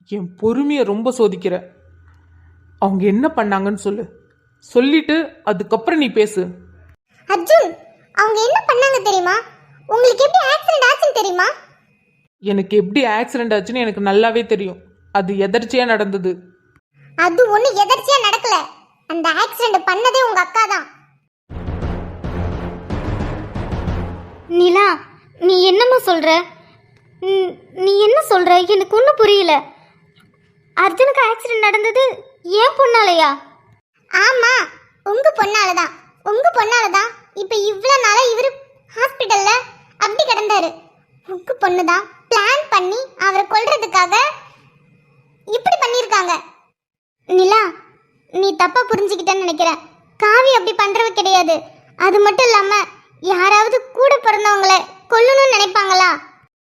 என் பொறுமையை ரொம்ப சோதிக்கிற. அவங்க என்ன பண்ணாங்கன்னு சொல்லு, சொல்லிட்டு அதுக்கப்புறம் நீ பேசு. அர்ஜுன், அவங்க என்ன பண்ணாங்க தெரியுமா? உங்களுக்கு எப்படி ஆக்சிடென்ட் ஆச்சுன்னு தெரியுமா? எனக்கு எப்படி ஆக்சிடென்ட் ஆச்சுன்னு எனக்கு நல்லாவே தெரியும். அது எதர்ச்சியா நடந்தது. அது ஒண்ணு எதர்ச்சியா நடக்கல. அந்த ஆக்சிடென்ட் பண்ணதே உங்க அக்கா தான். நிலா, நீ என்னம்மா சொல்ற? நீ என்ன சொல்ற? எனக்கு ஒன்றும் புரியல. அர்ஜுனுக்கு ஆக்சிடென்ட் நடந்தது ஏன் பொண்ணாலையா? ஆமா, உங்க பொண்ணாலதான். உங்க பொண்ணாலதான் இப்ப இவ்வளவு நாளா இவரு ஹாஸ்பிடல்ல அப்படி கிடந்தாரு. உங்க பொண்ணுதான் பிளான் பண்ணி அவரை கொல்றதுக்காக இப்படி பண்ணிருக்காங்க. நிலா, நீ தப்பா புரிஞ்சுக்கிட்டேன்னு நினைக்கிறேன். காவி அப்படி பண்றவ கிடையாது. அது மட்டும் இல்லாம யாராவது கூட பிறந்தவங்கள கொல்லணும்னு நினைப்பாங்களா?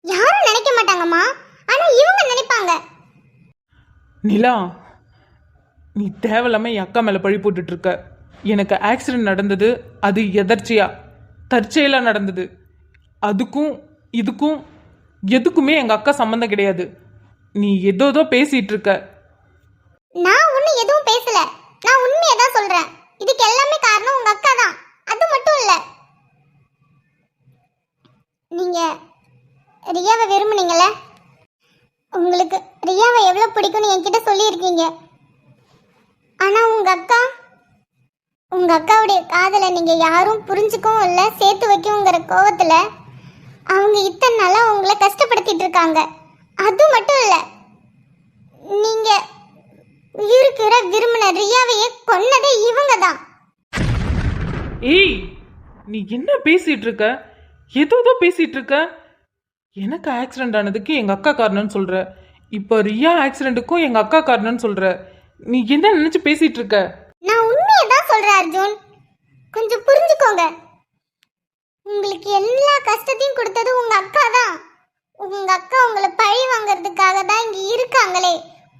யாரும் நிலா, நீ தேவையில்லாம என் அக்கா மேலே பழி போட்டுட்டு இருக்க. எனக்கு ஆக்சிடென்ட் நடந்தது அது எதர்ச்சியா தற்செயலாக நடந்தது. அதுக்கும் இதுக்கும் எதுக்குமே எங்கள் அக்கா சம்மந்தம் கிடையாது. நீ ஏதோ பேசிட்டு இருக்க. நான் ஒன்றும் எதுவும் பேசல. நான் உண்மையை தான் சொல்றேன். இதுக்கு எல்லாமே காரணம் உங்க அக்கா தான். அது மட்டும் இல்ல, நீங்க ரியாவை விரும்புனீங்கல்ல, உங்களுக்கு ரியாவை எவ்வளவு பிடிக்கும்னு என்கிட்ட சொல்லியிருக்கீங்க. ஆனா உங்க அக்காவுடைய காதலை நீங்க யாரும் புரிஞ்சுக்கவும் இல்லை, சேர்த்து வைக்கவுங்கிற கோவத்துல அவங்க இத்தனை நாளா உங்களை கஷ்டப்படுத்திட்டு இருக்காங்க. அது மட்டும் இல்ல, நீங்க இருக்கிற விரும்பின ரியாவையே கொன்னதே இவங்க தான். ஏய், நீ என்ன பேசிட்டு இருக்க? ஏதோ பேசிட்டு இருக்க. எனக்கு ஆக்சிடென்ட் ஆனதுக்கு எங்க அக்கா காரணம்னு சொல்ற. இப்போ ரியா ஆக்சிடென்ட்டுக்கும் எங்க அக்கா காரணம்னு சொல்ற. நீ என்ன நினைச்சு பேசிட்டு இருக்க? நான் உண்மையை தான் சொல்றேன் அர்ஜுன், கொஞ்சம் புரிஞ்சுக்கோங்க. உங்களுக்கு எல்லா கஷ்டத்தையும் கொடுத்தது உங்க அக்கா தான். உங்க அக்கா உங்களை பழி வாங்கறதுக்காக தான் இங்க இருக்காங்களே,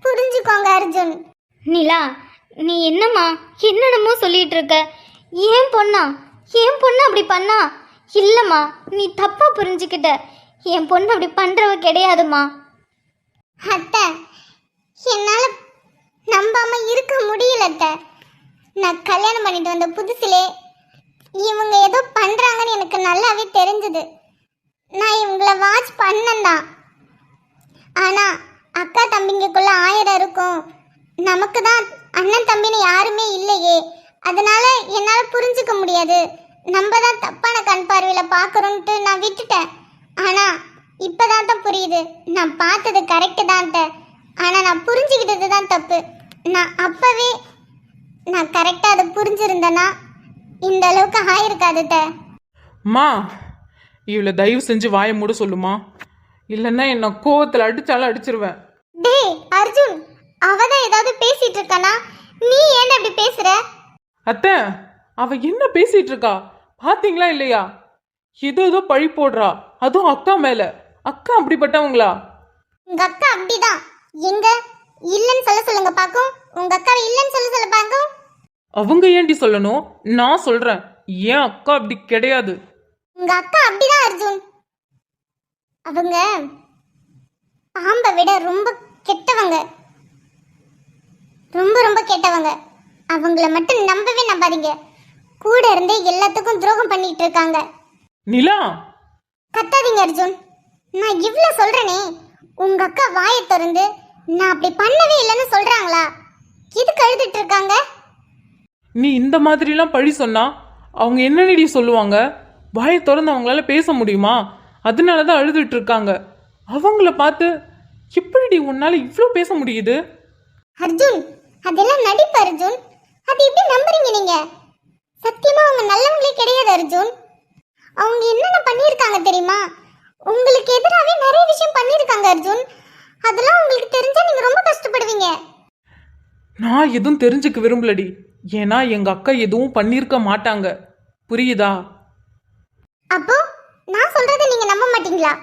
புரிஞ்சுக்கோங்க அர்ஜுன். நிலா, நீ என்னம்மா என்னென்னமோ சொல்லிட்டு இருக்க? ஏன் பொண்ணா அப்படி பண்ணா? இல்லம்மா, நீ தப்பா புரிஞ்சுக்கிட்ட. என் பொண்ணு அப்படி பண்றவ கிடையாதுமா. அத்தை, என்னால நம்பாம இருக்க முடியல அத்தை. நான் கல்யாணம் பண்ணிட்டு வந்த புதுசிலே இவங்க ஏதோ பண்றாங்கன்னு எனக்கு நல்லாவே தெரிஞ்சது. நான் இவங்கள வாட்ச் பண்ணேன்தான். ஆனா அக்கா தம்பிங்களுக்குள்ள 1000 இருக்கும், நமக்கு தான் அண்ணன் தம்பின்னு யாருமே இல்லையே. அதனால என்னால புரிஞ்சுக்க முடியாது. நம்ம தான் தப்பான கண் பார்வையில பாக்குறோம்ட்டு நான் விட்டுட்டேன். ஆனா இப்பதான் புரியுது, நான் பார்த்தது கரெக்டு தான். ஆனா நான் புரிஞ்சுக்கிட்டது தான் தப்பு. நான் அப்பவே நான் கரெக்டா அதை புரிஞ்சிருந்தேன்னா இந்த அளவுக்கு ஆயிருக்காது. மா, இவளை தயவு செஞ்சு வாயை மூட சொல்லுமா, இல்லைன்னா என்ன கோவத்தில் அடிச்சாலும் அடிச்சிருவேன். டேய் அர்ஜுன், அவதான் ஏதாவது பேசிட்டு இருக்கானா? நீ ஏன் அப்படி பேசுற? அத்தை, அவ என்ன பேசிட்டு இருக்கா பாத்தீங்களா இல்லையா? ஏதோ பழி போடுறா, அதுவும் அக்கா மேல. அக்கா அப்படிப்பட்டவங்களா? உங்க அக்கா அப்படிதான். எங்க இல்லன்னு சொல்லுங்க பாக்கும். உங்க அக்காவை இல்லன்னு சொல்ல பாக்கும். அவங்க ஏண்டி சொல்லணும்? நான் சொல்றேன், ஏன் அக்கா அப்படி கிடையாது. உங்க அக்கா அப்படிதான் அர்ஜுன். அவங்க பாம்பை விட ரொம்ப கெட்டவங்க, ரொம்ப கெட்டவங்க. அவங்கள மட்டும் நம்பவே நம்பாதீங்க. கூட இருந்தே எல்லாத்துக்கும் துரோகம் பண்ணிட்டு இருக்காங்க. நிலா, கத்தாதீங்க அர்ஜுன். நான் இவ்வளவு சொல்றேனே, உங்க அக்கா வாயை திறந்து நான் அப்படி பண்ணவே இல்லைன்னு சொல்றாங்களா? எதுக்கு அழுதுட்டு இருக்காங்க? நீ இந்த மாதிரிலாம் பழி சொன்னா அவங்க என்னடி சொல்லுவாங்க? வாயை திறந்து அவங்களால பேச முடியுமா? அதனாலதான் அழுதுட்டு இருக்காங்க. அவங்கள பார்த்து எப்படிடி உன்னால இவ்வளோ பேச முடியுது? அர்ஜுன், அதெல்லாம் நடிப்பு அர்ஜுன். அது எப்படி நம்புறீங்க நீங்க? சத்தியமா அவங்க நல்லவங்களே கிடையாது அர்ஜுன். அவங்க என்னென்ன பண்ணியிருக்காங்க தெரியுமா? உங்களுக்கு எதிராகவே நிறைய விஷயம் பண்ணியிருக்காங்க அர்ஜுன். அதெல்லாம் உங்களுக்கு தெரிஞ்சா நீங்க ரொம்ப கஷ்டப்படுவீங்க. நான் எதுவும் தெரிஞ்சுக்க விரும்பலடி. ஏன்னா எங்க அக்கா எதுவும் பண்ணியிருக்க மாட்டாங்க, புரியுதா? அப்போ நான் சொல்றதை நீங்க நம்ப மாட்டீங்களா?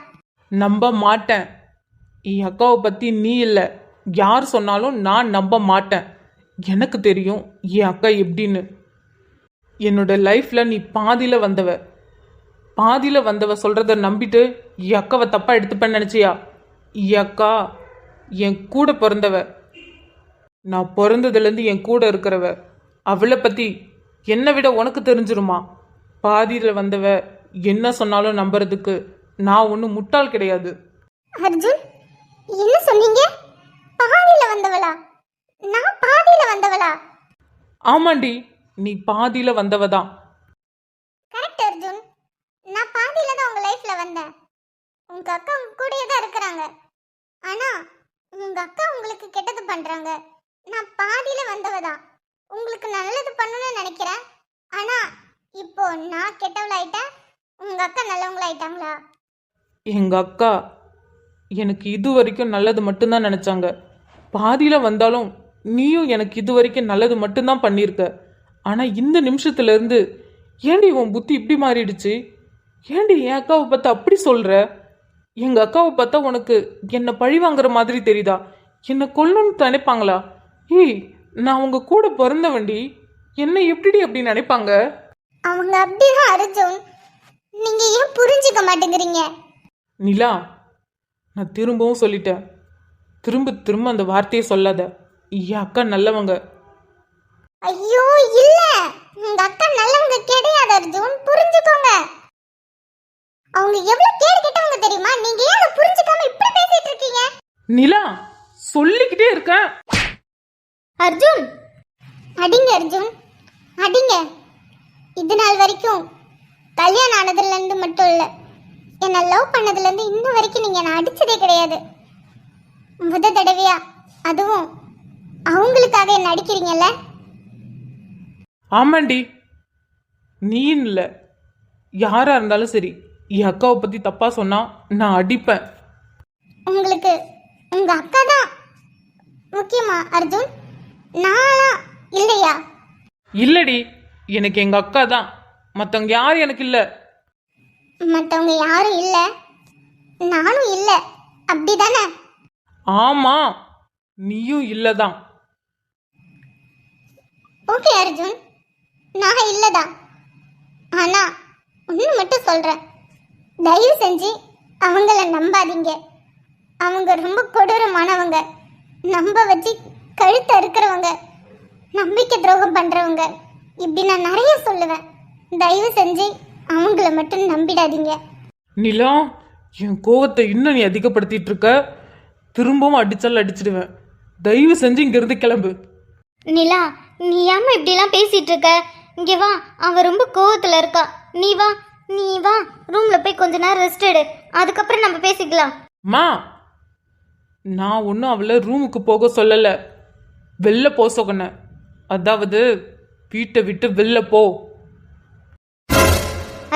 நம்ப மாட்டேன். என் அக்காவை பத்தி நீ இல்லை, யார் சொன்னாலும் நான் நம்ப மாட்டேன். எனக்கு தெரியும் என் அக்கா எப்படின்னு. என்னோட லைஃப்ல நீ பாதியில வந்தவ சொல்றத நம்பிட்டு என் அக்காவை தப்பா எடுத்துப்பேன்னு நினைச்சியா? என் அக்கா என் கூட பிறந்தவ. நான் பிறந்ததுலேருந்து என் கூட இருக்கிறவ. அவளை பத்தி என்னை விட உனக்கு தெரிஞ்சிருமா? பாதியில வந்தவ என்ன சொன்னாலும் நம்புறதுக்கு நான் ஒன்றும் முட்டாள் கிடையாது. அர்ஜுன், என்ன சொன்னீங்க? பாதியில வந்தவளா? நான் பாதியில வந்தவளா? ஆமாண்டி, நீ பாதியில வந்தவ தான். கரெக்ட் அர்ஜுன், நான் பாதியில தான் உங்க லைஃப்ல வந்தேன். உங்க அக்கா உங்க கூடயே தான் இருக்கிறாங்க. ஆனா உங்க அக்கா உங்களுக்கு கெட்டது பண்றாங்க. நான் பாதியில வந்தவ தான். உங்களுக்கு நல்லது பண்ணணும்னு நினைக்கிறேன். ஆனா இப்போ நான் கெட்டவளாயிட்டேன், உங்க அக்கா நல்லவங்களாயிட்டாங்களா? எங்க அக்கா எனக்கு இது வரைக்கும் நல்லது மட்டும்தான் நினைச்சாங்க. பாதியில வந்தாலும் நீயும் எனக்கு இது வரைக்கும் நல்லது மட்டும்தான் பண்ணியிருக்க. ஆனா இந்த நிமிஷத்துல இருந்து ஏண்டி உன் புத்தி இப்படி மாறிடுச்சு? ஏண்டி என் அக்காவை பார்த்தா அப்படி சொல்ற? எங்க அக்காவை பார்த்தா உனக்கு என்ன பழி வாங்குற மாதிரி தெரியுதா? என்னை கொல்லணும்னு நினைப்பாங்களா? ஏய், நான் உங்க கூட பிறந்தவண்டி, என்ன எப்படி அப்படி நினைப்பாங்க? அவங்க அப்படிதான் அர்ஜுன். நீங்க ஏன் புரிஞ்சுக்க மாட்டேங்கிறீங்க? நிலா, நான் திரும்பவும் சொல்லிட்டேன், திரும்ப திரும்ப அந்த வார்த்தையை சொல்லாத. என் அக்கா நல்லவங்க. ஐயோ இல்ல, உங்க அக்கா நல்லவங்க கிடையாது அர்ஜுன், புரிஞ்சுக்கோங்க. அவங்க எவ்வளவு கேடு கெட்டவங்க தெரியுமா? நீங்க ஏன் அதை புரிஞ்சுக்காம இப்படி பேசிட்டு இருக்கீங்க? நிலா, சொல்லிக்கிட்டே இருக்கேன். அர்ஜுன், அடிங்க அர்ஜுன், அடிங்க. இது நாள் வரைக்கும் கல்யாணம் ஆனதுல இருந்து மட்டும் இல்ல, என்ன லவ் பண்ணதுல இருந்து இன்ன வரைக்கும் நீங்க என்ன அடிச்சதே கிடையாது. முத தடவையா அதுவும் அவங்களுக்காக என்ன அடிக்கிறீங்கல்ல? ஆமாண்டி, நீ இல்லை, யாரா இருந்தாலும் சரி, என் அக்காவை பத்தி தப்பா சொன்னா நான் அடிப்பேன். உங்களுக்கு உங்க அக்கா தான் முக்கியமா அர்ஜுன்? நானா இல்லையா? இல்லடி, எனக்கு எங்க அக்கா தான், மத்தவங்க யாரும் எனக்கு இல்ல. மற்றவங்க யாரும் இல்ல, நானும் இல்ல, அப்படிதானே? ஆமா, நீயும் இல்லதான். ஓகே அர்ஜுன், நான் இல்லதான். ஆனா ஒன்று மட்டும் சொல்றேன், தயவு செஞ்சு அவங்கள நம்பாதீங்க. அவங்க ரொம்ப கொடூரமானவங்க, நம்ப வச்சு கழுத்தை அறுக்கிறவங்க, நம்பிக்கை துரோகம் பண்றவங்க, இப்படி நான் நிறைய சொல்லுவேன். தயவு செஞ்சு அவங்கள மட்டும் நம்பிடாதீங்க. நிலா, என் கோவத்தை இன்னும் நீ அதிகப்படுத்திட்டு இருக்க. திரும்பவும் அடிச்சாலும் அடிச்சிடுவேன். தயவு செஞ்சு இங்கிருந்து கிளம்பு. நிலா, நீ ஏம்மா இப்படிலாம் பேசிட்டு இருக்க? இங்க வா, அவ ரொம்ப கோவத்துல இருக்கா. நீ வா, நீ வா, ரூம்ல போய் கொஞ்ச நேரம் ரெஸ்ட் எடு, அதுக்கப்புறம் நம்ம பேசிக்கலாம். மா, நான் ஒன்றும் அவளை ரூமுக்கு போக சொல்லலை, வெளில போ சொன்னேன். அதாவது வீட்டை விட்டு வெளில போ.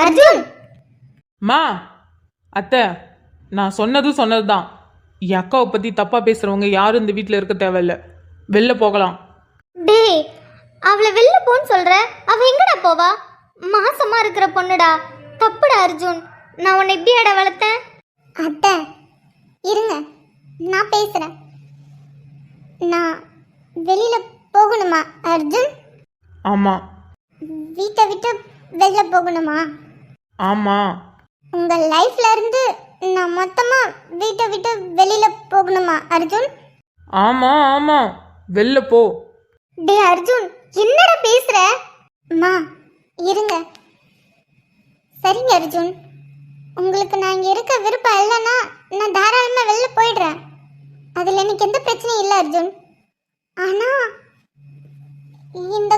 அர்ஜுன், மா, அத்தை, நான் சொன்னது தான். என் அக்காவை பற்றி தப்பாக பேசுகிறவங்க யாரும் இந்த வீட்டில் இருக்க தேவையில்ல. வெளில போகலாம். டேய், அவளை வெளில போன்னு சொல்ற, அவ எங்கடா போவா? மாசமா இருக்கிற பொண்ணுடா, தப்புடா அர்ஜுன். நான் உன்னை எப்படியாடா வளர்த்தேன்? அத்தை இருங்க, நான் பேசுறேன். நான் வெளியில போகணுமா அர்ஜுன்? ஆமாம். வீட்டை விட்டு வெளில போகணுமா? ஆமாம். உங்க லைஃப்ல இருந்து நான் மொத்தமா வீட்டை விட்டு வெளியில போகணுமா அர்ஜுன்? ஆமாம் ஆமாம், வெளில போ. டே அர்ஜுன், என்னடா பேசுற? அம்மா இருங்க. சரிங்க அர்ஜுன், உங்களுக்கு நான் இங்க இருக்க விருப்பம் இல்லைன்னா நான் தாராளமா வெளில போயிடுறேன். அதுல எனக்கு எந்த பிரச்சனையும் இல்லை அர்ஜுன். ஆனா இந்த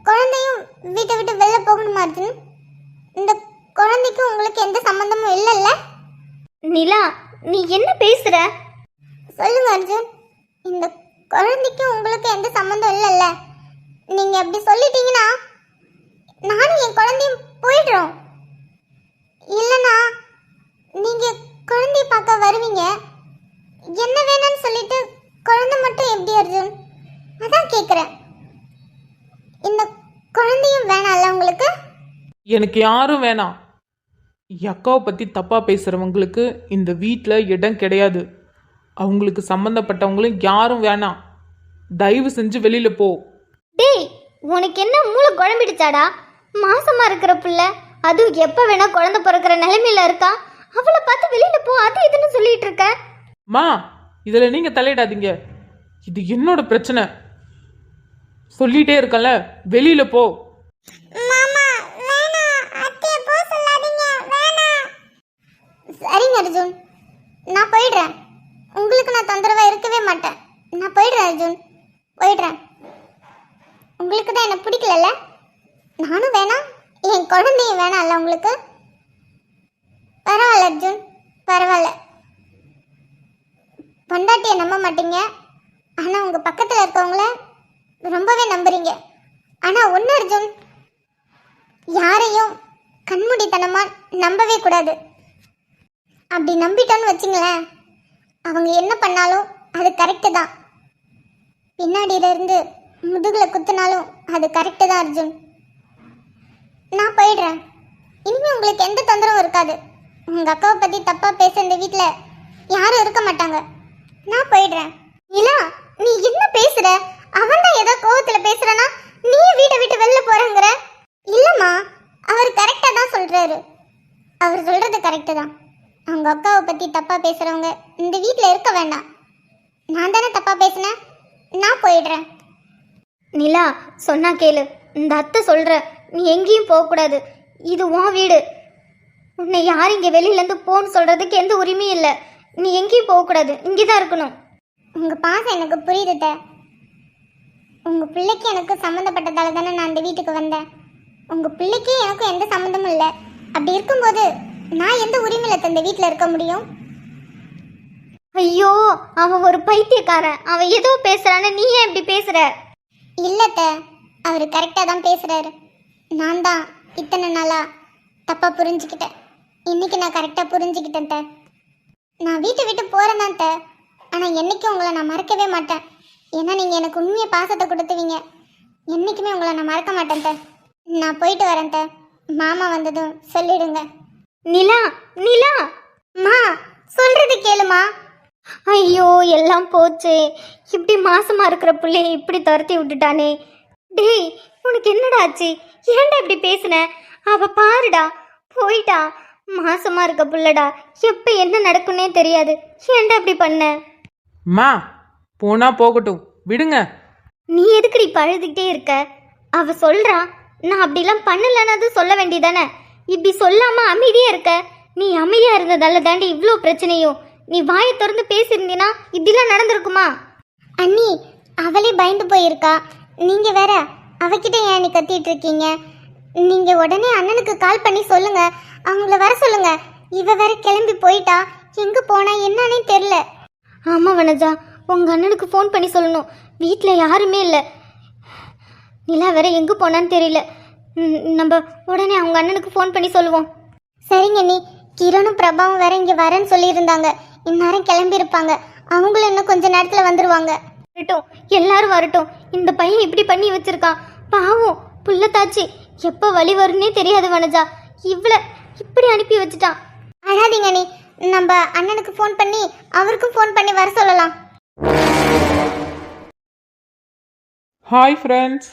குழந்தையும் வீட்டை விட்டு வெளில போகணுமா அர்ஜுன்? இந்த குழந்தைக்கு உங்களுக்கு எந்த சம்பந்தமும் இல்லைல்ல? நிலா, நீ என்ன பேசுற? சொல்லுங்க அர்ஜுன், இந்த குழந்தைக்கு உங்களுக்கு எந்த சம்பந்தம் இல்லைல்ல? நீங்க அப்படி சொல்லிட்டீங்கன்னா நானும் என் குழந்தையும் போயிடுறோம். இல்லைனா நீங்க குழந்தைய பார்க்க வருவீங்க, என்ன வேணும்னு சொல்லிட்டு குழந்தை மட்டும் எப்படி அர்ஜுன்? அதான் கேட்குறேன். இந்த குழந்தையும் வேணாம்ல உங்களுக்கு? எனக்கு யாரும் வேணாம். என் அக்காவை பற்றி தப்பாக பேசுகிறவங்களுக்கு இந்த வீட்டில் இடம் கிடையாது. அவங்களுக்கு சம்மந்தப்பட்டவங்களும் யாரும் வேணாம். தயவு செஞ்சு வெளியில போ. டேய், உனக்கு என்ன மூளை குழம்பிடுச்சாடா? மாசமா இருக்கிற புள்ள, அதுவும் எப்ப வேணா குழந்தை பிறக்கிற நிலைமையில இருக்கா. அவளை பார்த்து வெளியில போ, அது இதுன்னு சொல்லிட்டு இருக்க. மா, இதில் நீங்கள் தலையிடாதீங்க. இது என்னோட பிரச்சனை. சொல்லிட்டே இருக்கல, வெளியில போ. மாமா வேணாம், அத்தைய போ சொல்லாதீங்க, வேணாம். சரிங்க அர்ஜுன், நான் போயிடுறேன். உங்களுக்கு நான் தொந்தரவா இருக்கவே மாட்டேன். நான் போயிடுறேன் அர்ஜுன், போயிடுறேன். உங்களுக்கு தான் என்ன பிடிக்கலல்ல? நானும் வேணாம், என் குழந்தையும் வேணாம்ல உங்களுக்கு? பரவாயில்ல அர்ஜுன், பரவாயில்ல. பொண்டாட்டியை நம்ப மாட்டீங்க, ஆனால் உங்கள் பக்கத்தில் இருக்கவங்கள ரொம்பவே நம்புறீங்க. ஆனால் ஒன்று அர்ஜுன், யாரையும் கண்மூடித்தனமா நம்பவே கூடாது. அப்படி நம்பிட்டோன்னு வச்சுங்களேன், அவங்க என்ன பண்ணாலும் அது கரெக்டு தான். பின்னாடியில இருந்து முதுகில் குத்துனாலும் அது கரெக்டு தான் அர்ஜுன். நான் போயிடுறேன். இனிமே உங்களுக்கு எந்த தொந்தரவும் இருக்காது. உங்கள் அக்காவை பற்றி தப்பாக பேச இந்த வீட்டில் யாரும் இருக்க மாட்டாங்க. நான் போயிடுறேன். நிலா, நீ என்ன பேசுற? அவன் தான் ஏதோ கோவத்துல பேசுறனா நீ வீட்டை விட்டு வெளில போறேங்கிற? இல்லம்மா, அவர் கரெக்டா தான் சொல்றாரு. அவர் சொல்றது கரெக்டு தான். அவங்க அக்காவை பத்தி தப்பா பேசுறவங்க இந்த வீட்டில் இருக்க வேண்டாம். நான் தானே தப்பா பேசினேன். நான் போயிடுறேன். நிலா, சொன்னா கேளு. இந்த அத்தை சொல்ற, நீ எங்கேயும் போகக்கூடாது. இது உன் வீடு. உன்னை யார் இங்கே வெளியிலேருந்து போன்னு சொல்றதுக்கு எந்த உரிமையும் இல்லை. நீ எங்கேயும் போகக்கூடாது, இங்கே தான் இருக்கணும். உங்க பாசம் எனக்கு புரியுதுட்ட. உங்க பிள்ளைக்கு எனக்கு சம்மந்தப்பட்டதால தானே நான் இந்த வீட்டுக்கு வந்தேன். உங்க பிள்ளைக்கு எனக்கும் எந்த சம்மந்தமும் இல்லை. அப்படி இருக்கும்போது நான் எந்த உரிமையில இந்த வீட்டில் இருக்க முடியும்? ஐயோ, அவன் ஒரு பைத்தியக்காரன். அவன் ஏதோ பேசுறான்னு நீ ஏன் இப்படி பேசுற? இல்லத்த, அவர் கரெக்டாக தான் பேசுறாரு. நான் தான் இத்தனை நாளா தப்பா புரிஞ்சுக்கிட்டேன். இன்னைக்கு நான் கரெக்டாக புரிஞ்சுக்கிட்டேன். நான் வீட்டை விட்டு போறேன் தான். ஆனால் என்னைக்கும் உங்களை நான் மறக்கவே மாட்டேன். ஏன்னா நீங்கள் எனக்கு உண்மையை பாசத்தை கொடுத்துவீங்க. என்றைக்குமே உங்களை நான் மறக்க மாட்டேன். நான் போயிட்டு வரேன். மாமா வந்ததும் சொல்லிடுங்க. நிலா, நிலா, மா, சொல்றது கேளுமா. ஐயோ, எல்லாம் போச்சே. இப்படி மாசமா இருக்கிற பிள்ளைய இப்படி துரத்தி விட்டுட்டானே. டேய், உனக்கு என்னடா ஆச்சு? ஏன்டா இப்படி பேசுன? அவ பாருடா, போயிட்டா. மாசமா இருக்க புள்ளடா, எப்ப என்ன நடக்குன்னே தெரியாது. ஏன்டா இப்படி பண்ண? மா போனா போகட்டும், விடுங்க. நீ எதுக்குடி பழுதுகிட்டே இருக்க? அவ சொல்றா, நான் அப்படிலாம் பண்ணலன்னு சொல்ல வேண்டியதானே? இப்படி சொல்லாம அமைதியா இருக்க. நீ அமைதியா இருந்ததால தாண்டி இவ்வளோ பிரச்சனையும். நீ வாயை திறந்து பேசியிருந்தீனா இப்படிலாம் நடந்திருக்குமா? அண்ணி, அவளே பயந்து போயிருக்கா. நீங்க வேற அவகிட்ட ஏன் நீ கத்திட்டு இருக்கீங்க? நீங்க உடனே அண்ணனுக்கு கால் பண்ணி சொல்லுங்க, அவங்கள வர சொல்லுங்க. இவ வேற கிளம்பி போயிட்டா. எங்க போனா என்னன்னே தெரியல. ஆமா வனஜா, உங்க அண்ணனுக்கு ஃபோன் பண்ணி சொல்லணும். வீட்டில் யாருமே இல்லை. நிலா வேற எங்கே போனான்னு தெரியல. நம்ம உடனே அவங்க அண்ணனுக்கு ஃபோன் பண்ணி சொல்லுவோம். சரிங்க நீ. கிரணும் பிரபாவும் வேற இங்க வரேன்னு சொல்லியிருந்தாங்க. இந்நேரம் கிளம்பி இருப்பாங்க. அவங்களும் இன்னும் கொஞ்ச நேரத்துல வந்துருவாங்க. வரட்டும், எல்லாரும் வரட்டும். இந்த பையன் இப்படி பண்ணி வச்சிருக்கான். பாவம் புள்ளத்தாச்சி, எப்போ வழி வரும்னே தெரியாது வனஜா. இவ்வளோ இப்படி அனுப்பி வச்சுட்டான். அழாதீங்க நீ. நம்ம அண்ணனுக்கு ஃபோன் பண்ணி அவருக்கும் ஃபோன் பண்ணி வர சொல்லலாம். ஹாய் ஃப்ரெண்ட்ஸ்,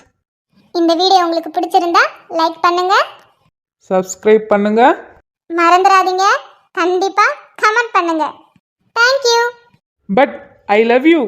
இந்த வீடியோ உங்களுக்கு பிடிச்சிருந்தா லைக் பண்ணுங்க, சப்ஸ்கிரைப் பண்ணுங்க, மறந்துடாதீங்க. கண்டிப்பா கமெண்ட் பண்ணுங்க. Thank you. But I love you.